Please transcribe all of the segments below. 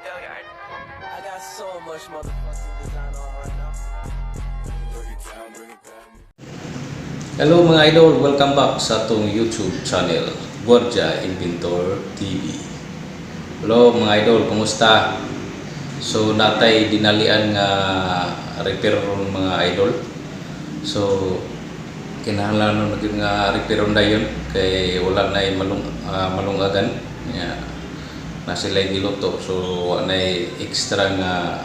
Billiard. I got so much motherfucking design on right now. Hello mga idol, welcome back sa atong YouTube channel, Guardia Inventor TV. Hello mga idol, kumusta? So natay dinalian nga repair ron mga idol. So kinahanglan gyud nga repair ron dayon kay wala nay malungagan. Na sila giluto, so wala nay extra nga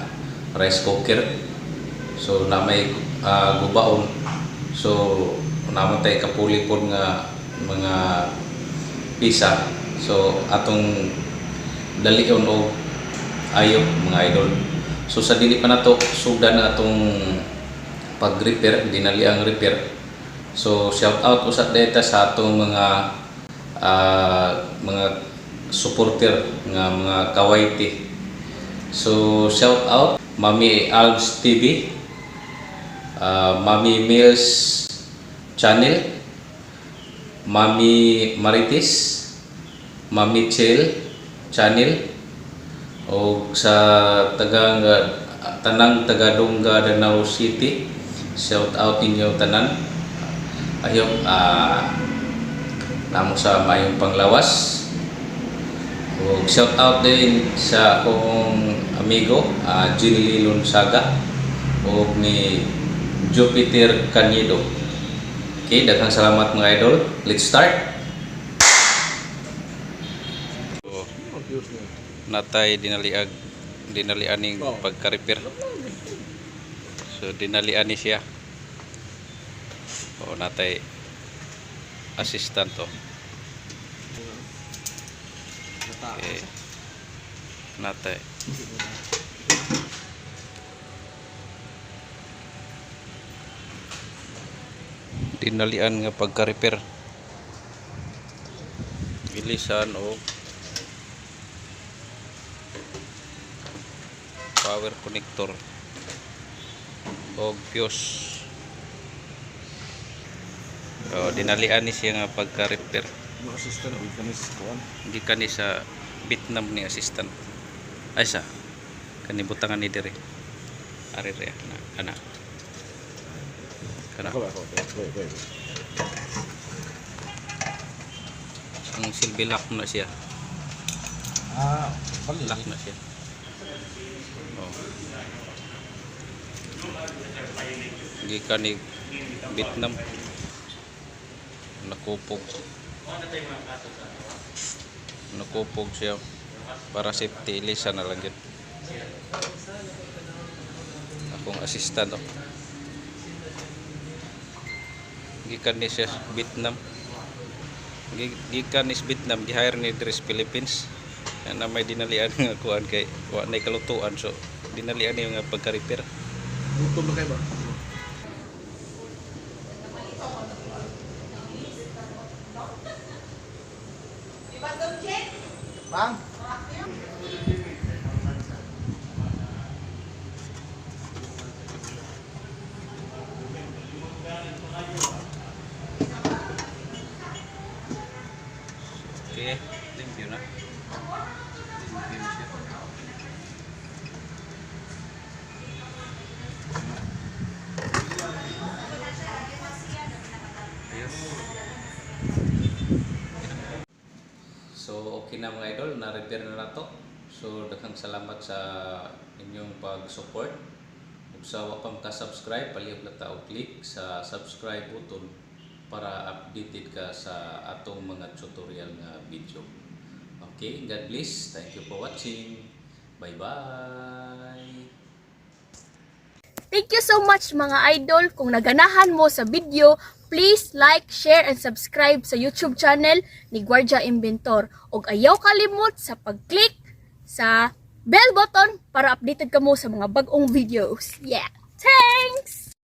rice cooker. So na may gubaon. So naman tayo kapulipon nga mga pisa. So atong dalion o ayo mga idol. So sa dili pa nato sudan na atong pag-repair, dinali ang repair. So shout out ko sa data sa atong mga supporter nga mga kawaiti. So shout out Mami Alves TV, Mami Mills Channel, Mami Marites, Mami Chel Channel, o sa tanang taga-Dungga Danau City. Shout out inyo tanan. Ayok namo sa mayong panglawas. O shout out din sa akong amigo Jinly Lunsaga o ni Jupiter Canido. Okay, daghang salamat mga idol. Let's start. So, natay dinalian ning pagka-repair. So dinalian ni siya. O natay assistant to. Okay. Natay dinalian nga pagka-repair, bilisan o power connector o fuse. So dinalian ni siya nga pagka-repair. Hindi kani sa Vietnam ni assistant ay sa kanibutangan ni dire ari re kana ang silbi lock na siya. Lock na siya. Oh. Gikan ni Vietnam. Nakupog siya para safety. Ilisa na lang yun. Akong assistant. Gikan ni siya Vietnam. Gikan ni Vietnam, gi-hire ni Dres Philippines. Na may dinalian nga kuan kay wa nay kalutuan, so dinalian niya nga pagka-repair. Luto ba kayo ba? Bang? Okay, limpyo na. Limpyo na siya. Ayos. So okay na mga idol, na-repair na to. So daghang salamat sa inyong pag-support. Ug sa wa pa ka-subscribe, palihog lang ta og click sa subscribe button para updated ka sa atong mga tutorial nga video. Okay, God bless. Thank you for watching. Bye-bye. Thank you so much mga idol. Kung naganahan mo sa video, please like, share, and subscribe sa YouTube channel ni Guardia Inventor. Ug ayaw kalimot sa pag-click sa bell button para updated ka mo sa mga bagong videos. Yeah! Thanks!